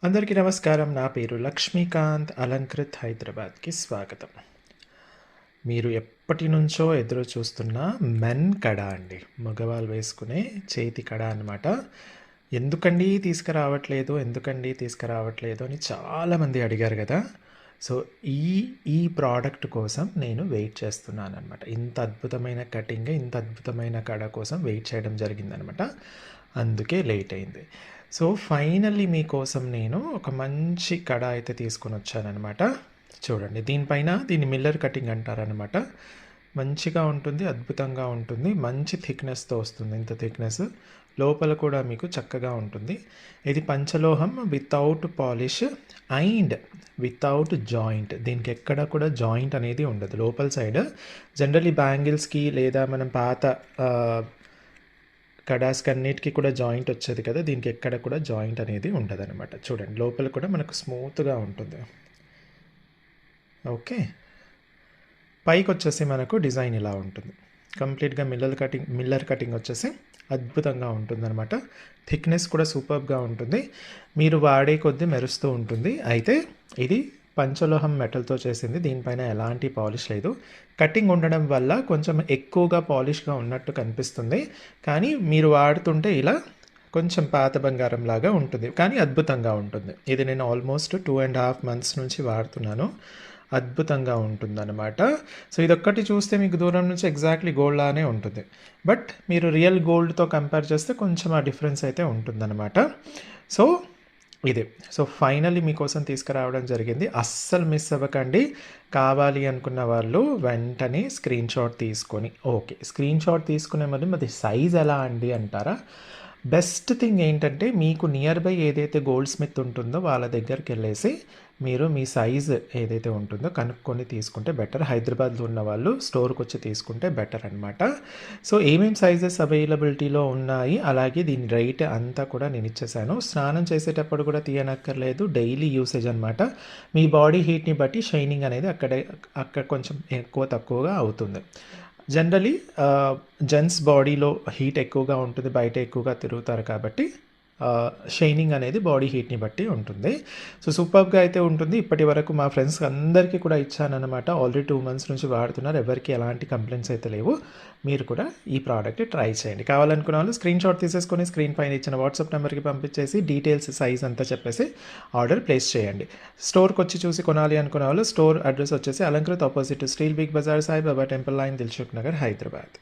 అందరికీ నమస్కారం. నా పేరు లక్ష్మీకాంత్. అలంకృత్ హైదరాబాద్‌కి స్వాగతం. మీరు ఎప్పటి నుంచో ఎదురు చూస్తున్న మెన్ కడ అండి. మగవాళ్ళు వేసుకునే చేతి కడ అనమాట. ఎందుకండి తీసుకురావట్లేదు అని చాలామంది అడిగారు కదా! సో, ఈ ప్రోడక్ట్ కోసం నేను వెయిట్ చేస్తున్నాననమాట. ఇంత అద్భుతమైన కటింగ్, ఇంత అద్భుతమైన కడ కోసం వెయిట్ చేయడం జరిగిందనమాట. అందుకే లేట్ అయింది. సో, ఫైనల్లీ మీకోసం నేను ఒక మంచి కడ అయితే తీసుకొనొచ్చాననమాట. చూడండి. దీన్ని మిల్లర్ కటింగ్ అంటారనమాట. మంచిగా ఉంటుంది, అద్భుతంగా ఉంటుంది. మంచి థిక్‌నెస్‌తో వస్తుంది. ఇంత థిక్‌నెస్. లోపల కూడా మీకు చక్కగా ఉంటుంది. ఇది పంచలోహం without polish and without joint. దీనికి ఎక్కడ కూడా జాయింట్ అనేది ఉండదు. లోపల సైడ్ జనరల్లీ బ్యాంగిల్స్‌కి లేదా మనం పాత కడాస్కి అన్నిటికీ కూడా జాయింట్ వచ్చేది కదా! దీనికి ఎక్కడ కూడా జాయింట్ అనేది ఉండదనమాట. చూడండి. లోపల కూడా మనకు స్మూత్‌గా ఉంటుంది. ఓకే. పైకొచ్చేసి మనకు డిజైన్ ఇలా ఉంటుంది. కంప్లీట్‌గా మిల్లర్ కటింగ్ వచ్చేసి అద్భుతంగా ఉంటుందనమాట. థిక్‌నెస్ కూడా సూపర్బ్‌గా ఉంటుంది. మీరు వాడే కొద్దీ మెరుస్తూ ఉంటుంది. అయితే ఇది పంచలోహం మెటల్‌తో చేసింది. దీనిపైన ఎలాంటి పాలిష్ లేదు. కటింగ్ ఉండడం వల్ల కొంచెం ఎక్కువగా పాలిష్‌గా ఉన్నట్టు కనిపిస్తుంది. కానీ మీరు వాడుతుంటే ఇలా కొంచెం పాత బంగారం లాగా ఉంటుంది. కానీ అద్భుతంగా ఉంటుంది. ఇది నేను ఆల్మోస్ట్ 2½ మంత్స్ నుంచి వాడుతున్నాను. అద్భుతంగా ఉంటుందన్నమాట. సో, ఇదొక్కటి చూస్తే మీకు దూరం నుంచి ఎగ్జాక్ట్‌లీ గోల్డ్ లానే ఉంటుంది. బట్ మీరు రియల్ గోల్డ్‌తో కంపేర్ చేస్తే కొంచెం ఆ డిఫరెన్స్ అయితే ఉంటుందన్నమాట. సో, ఇదే. సో, ఫైనల్లీ మీకోసం తీసుకురావడం జరిగింది. అస్సలు మిస్ అవ్వకండి. కావాలి అనుకున్న వాళ్ళు వెంటనే స్క్రీన్‌షాట్ తీసుకొని స్క్రీన్‌షాట్ తీసుకునే మరి సైజ్ ఎలా అండి అంటారా? బెస్ట్ థింగ్ ఏంటంటే మీకు నియర్ బై ఏదైతే గోల్డ్ స్మిత్ ఉంటుందో వాళ్ళ దగ్గరికెళ్ళేసి మీరు మీ సైజ్ ఏదైతే ఉంటుందో కనుక్కొని తీసుకుంటే బెటర్. హైదరాబాద్లో ఉన్న వాళ్ళు స్టోర్‌కొచ్చి తీసుకుంటే బెటర్ అనమాట. సో, ఏమేం సైజెస్ అవైలబిలిటీలో ఉన్నాయి, అలాగే దీని రేట్ అంతా కూడా నేను ఇచ్చేసాను. స్నానం చేసేటప్పుడు కూడా తీయనక్కర్లేదు. డైలీ యూసేజ్ అనమాట. మీ బాడీ హీట్‌ని బట్టి షైనింగ్ అనేది అక్కడ కొంచెం ఎక్కువ తక్కువగా అవుతుంది. జనరలీ జెంట్స్ బాడీలో హీట్ ఎక్కువగా ఉంటుంది. బయట ఎక్కువగా తిరుగుతారు కాబట్టి షైనింగ్ అనేది బాడీ హీట్‌ని బట్టి ఉంటుంది. సో, సూపర్బ్‌గా అయితే ఉంటుంది. ఇప్పటి వరకు మా ఫ్రెండ్స్ అందరికీ కూడా ఇచ్చాననమాట. ఆల్రెడీ 2 మంత్స్ నుంచి వాడుతున్నారు. ఎవరికీ ఎలాంటి కంప్లెయింట్స్ అయితే లేవు. మీరు కూడా ఈ ప్రోడక్ట్ ట్రై చేయండి. కావాలనుకున్న వాళ్ళు స్క్రీన్‌షాట్ తీసేసుకొని స్క్రీన్ పైన ఇచ్చిన వాట్సాప్ నెంబర్‌కి పంపించేసి డీటెయిల్స్, సైజ్ అంతా చెప్పేసి ఆర్డర్ ప్లేస్ చేయండి. స్టోర్‌కొచ్చి చూసి కొనాలి అనుకున్న వాళ్ళు స్టోర్ అడ్రస్ వచ్చేసి Alankrit opposite steel Big Bazaar, Saibaba temple line, Dilsukh Nagar, Hyderabad.